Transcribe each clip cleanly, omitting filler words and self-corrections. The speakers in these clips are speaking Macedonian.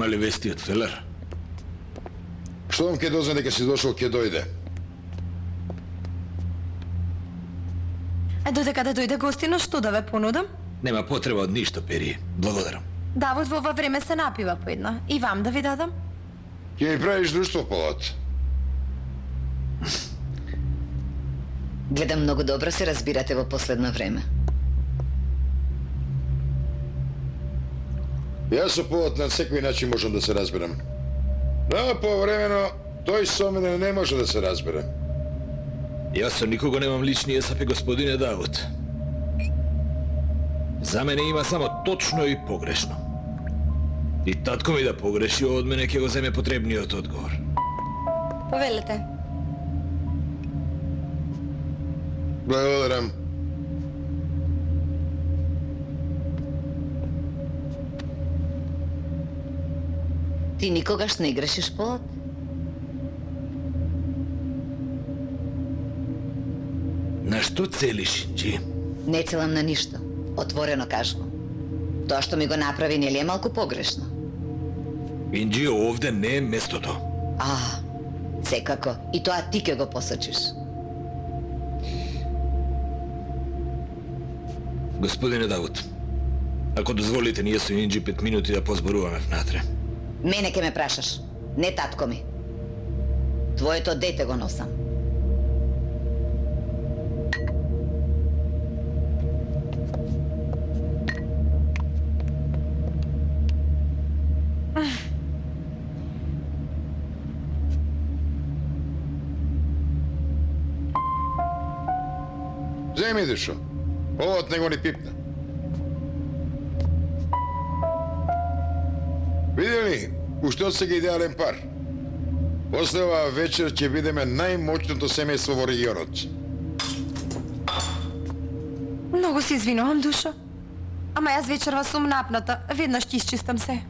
Има ли вести од Фелер? Штом ке дозна дека си дошол, ке дојде. Додека да дојде гостино, што да ве понудам? Нема потреба од ништо, Пери. Благодарам. Давот во ова време се напива по една. И вам да ви дадам? Ке ми правиш друштво, Полат. Гледам, многу добро се разбирате во последно време. Јас со Полат на секој начин можам да се разберам. Но повремено тој со мене не може да се разбере. Јас со никого немам лични есапи, господине Давот. За мене има само точно и погрешно. И татко ми да погреши, од мене ќе го земе потребниот одговор. Повелете. Благодарам. Ти никогаш не играшиш Полат? На што целиш, Инджи? Не целам на ништо. Отворено кажувам. Тоа што ми го направи не ли е малку погрешно? Инджи, овде не е местото. Секако. И тоа ти ке го посочиш. Господине Давот, ако дозволите, ние со Инджи 5 минути да позборуваме внатре. Мене ке ме прашаш, не татко ми. Твоето дете го носам. Земи, Дешо. Полат не го ни пипна. Видели, уште од сега идеален пар. После оваа вечер ќе бидеме најмоќното семејство во регионот. Многу се извинувам, Душо. Ама јас вечерва сум напната. Веднаш ќе исчистам се.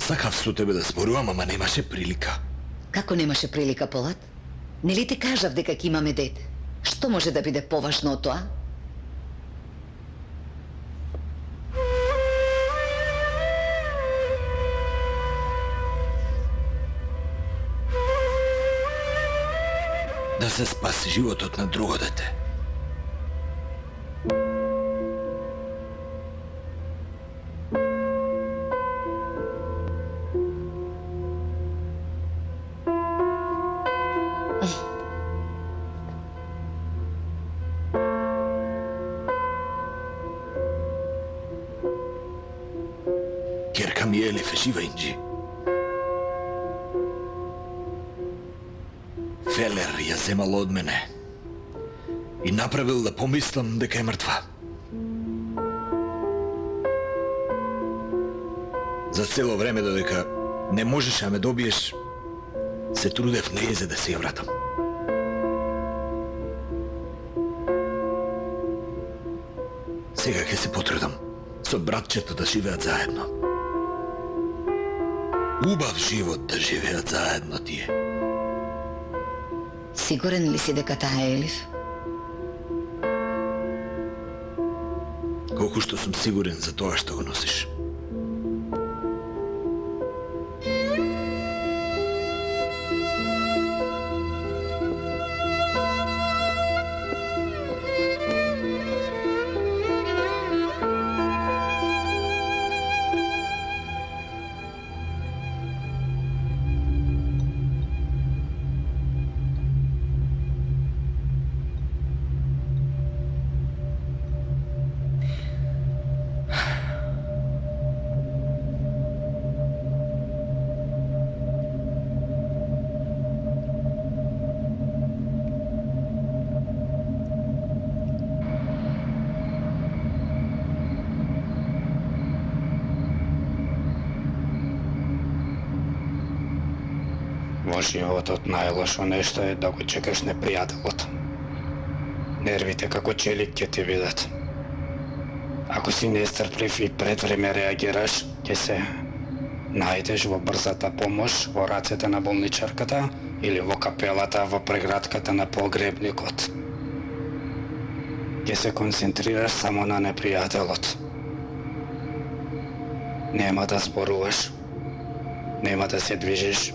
Сакав со тебе да зборувам, ама немаше прилика. Како немаше прилика, Полат? Нели ти кажав дека ќе имаме дете? Што може да биде поважно од тоа? Да се спаси животот на друго дете. Керка ми е ли фешива, Инджи? Фелер ја земал од мене и направил да помислам дека е мртва. За цело време додека не можеш да ме добиеш, се трудев нејзе да се ја вратам. Сега ќе се потрудам со братчето да живеат заедно. Убав живот да живеат заедно тие. Сигурен ли си дека таа е Елиф? Колку што сум сигурен за тоа што го носиш. Во животот најлошо нешто е да го чекаш непријателот. Нервите како челик ќе ти бидат. Ако си нестрплив и пред време реагираш, ќе се најдеш во брзата помош во рацете на болничарката или во капелата во преградката на погребникот. Ќе се концентрираш само на непријателот. Нема да зборуваш, нема да се движиш,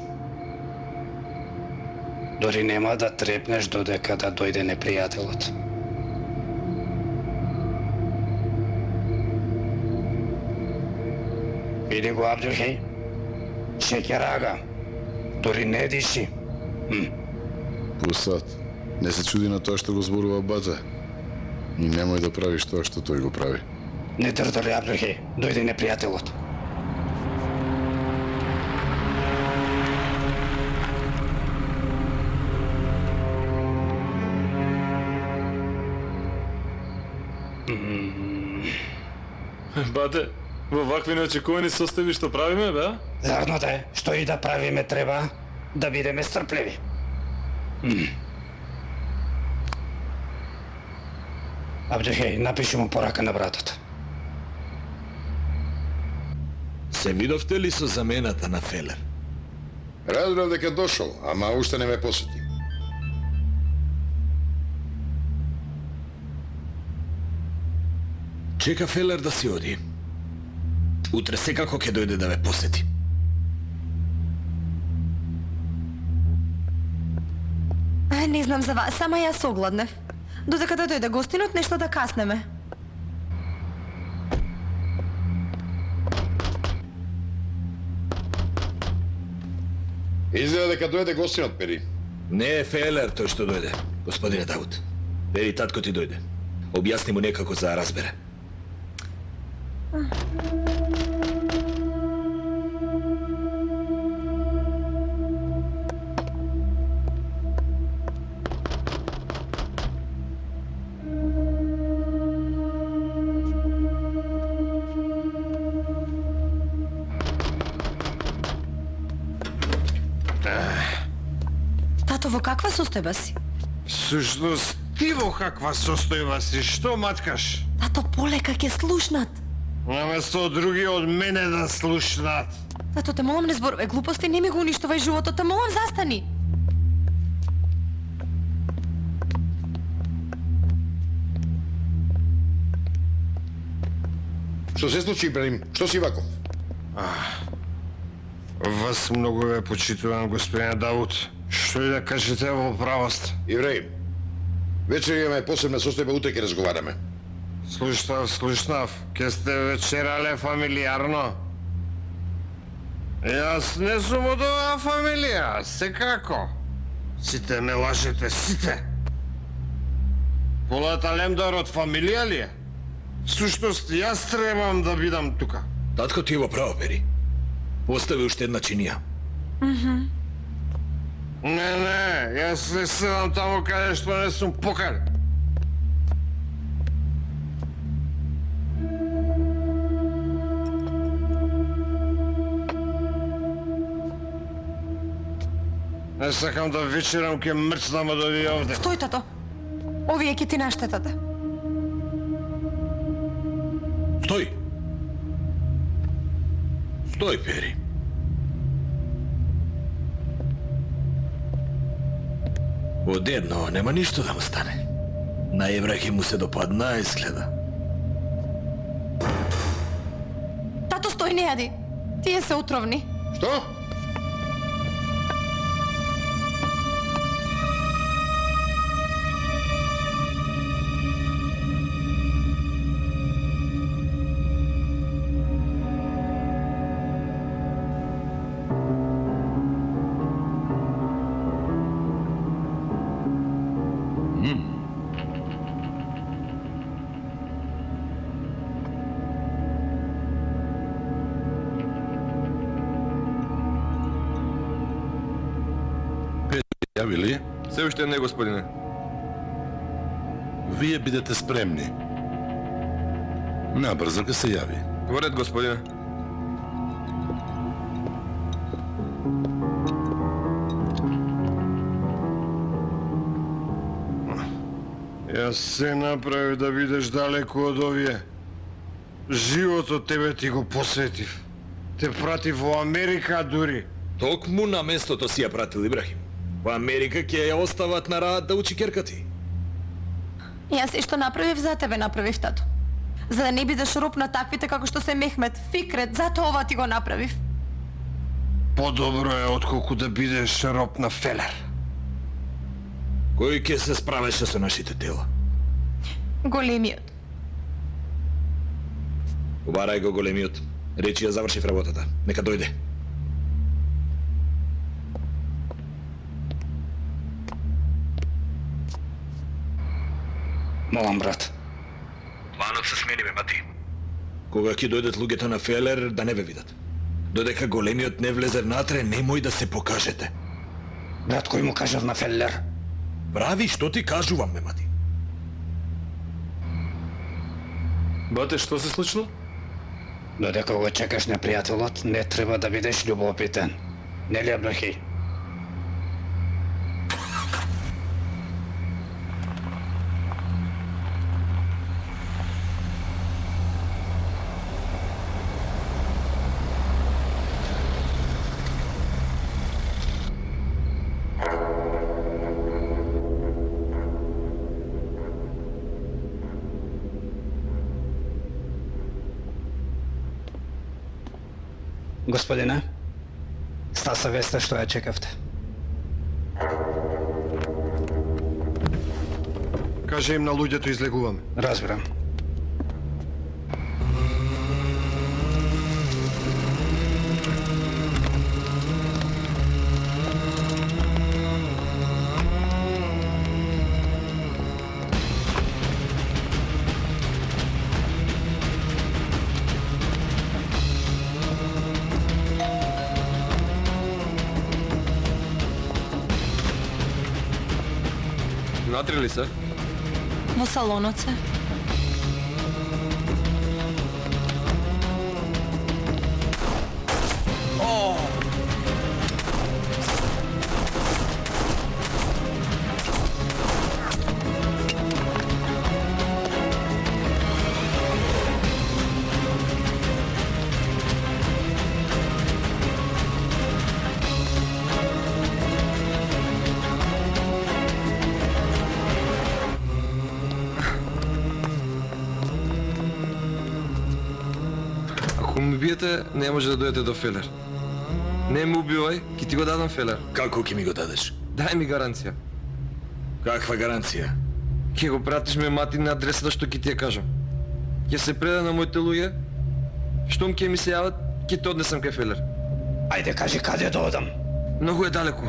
дори нема да трепнеш додека да дојде непријателот. Види го, Абдюхеј, шеќерага, дори не диши. Пусат, не се чуди на тоа што го зборува баца. И немој да правиш тоа што тој го прави. Не трдали, Абдюхеј, дојде непријателот. Бате, во вакви неочекувани состојби што правиме, бе? Зарно да е, што и да правиме треба да бидеме стрпливи. Абдюхеј, напиши му порака на братот. Се видовте ли со замената на Фелер? Разбрав дека дошол, ама уште не ме посети. Чека Фелер да си оди. Утре секако ќе дојде да ме посети. Не знам за вас, сама јас огладнев. Додека да дојде гостинот, нешто да каснеме. Изгледа дека дојде гостинот, Пери. Не е Фелер тој што дојде, господине Давуд. Пери, татко ти дојде. Објасни му некако за да разбере. Тато, во каква состојба си? Сушност, ти во каква состојба си? Што маткаш? Тато, полека ќе слушнат. Наместо други од мене да слушнат. Тато, те молам, не зборувај глупости, не ми го уништувај животот, те молам, застани. Што се случи, Ибрахим? Што си ваков? Вас многу ве почитувам, господине Давуд. Што и да кажете во правост? Ибрахим, вечер имаме посебна состојба, утре ќе разговараме. Слушнав. Ке сте вечерале фамилиарно? Јас не сум од оваа фамилија, секако. Сите ме лажете, сите. Полата Лемдор од фамилија ли е? Сушност, јас требам да бидам тука. Татко ти е во право, Пери. Постави уште една чинија. Не, јас не седам таму каде што не сум покан. Не сакам да вечерам ке мрцнам од овие овде. Стој, тато. Овие ќе ти наштетате. Стој! Стој, Пери. Одедно нема ништо да му стане. На Ибрахим му се допадна, изгледа. Тато, стој, не јади. Тие се отровни. Што? Јави ли? Се уште не, господине. Вие бидете спремни. Набрзо ке се јави. Во ред, господине. Јас се направив да бидеш далеку од овие. Животот тебе ти го посветив. Те пратив во Америка дури. Токму на местото си ја пратил Ибрахим. Во Америка ќе ја остават на рад да учи керка ти. Јас се што направив за тебе направив, тато. За да не бидеш роб на таквите како што се Мехмет, Фикрет, затоа ова ти го направив. Подобро е отколку да бидеш роб на Фелер. Кој ќе се справеше со нашите тела? Големиот. Убарај го големиот. Речи ја завршив работата. Нека дојде. Молам, брат. Планот се смени, бе, мати. Кога ќе дојдат луѓето на Фелер, да не ве видат. Додека големиот не влезе внатре, немој да се покажете. Брат, кој му кажав на Феллер? Прави што ти кажувам, бе, мати. Бате, што се случило? Додека го чекаш непријателот, не треба да бидеш љубопитен. Нели, Абрахи? Господине, стаса веста што ја чекавте. Каже им на луѓето излегуваме. Разбирам. Натре ли се? Во салонот се. Ако ме убиете, не може да дојдете до Фелер. Не ме убивај, ќе ти го дадам Фелер. Како ќе ми го дадеш? Дај ми гаранција. Каква гаранција? Ќе го пратиш ме мати на адресата што ќе ти ја кажам. Ќе се преда на моите луѓе. Штом ќе ми се јават, ќе те однесам кај Фелер. Ајде, кажи каде да одам. Многу е далеку.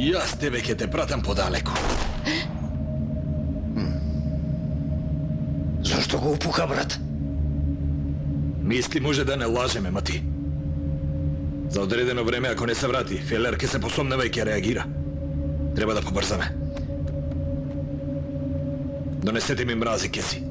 Јас тебе ќе те пратам подалеку. Зошто го упука, брат? Мисли може да не лажеме, мати. За одредено време, ако не се врати, Фелер ќе се посомнева и ќе реагира. Треба да побрзаме. Донесете ми мрази кеси.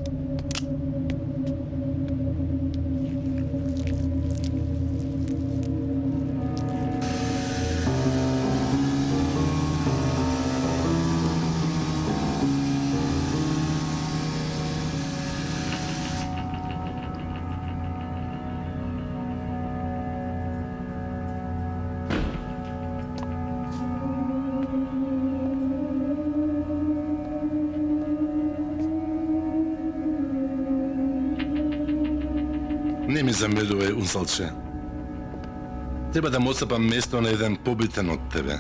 Не ми замедувај, Унсалче. Треба да му отцапам место на еден побитен од тебе.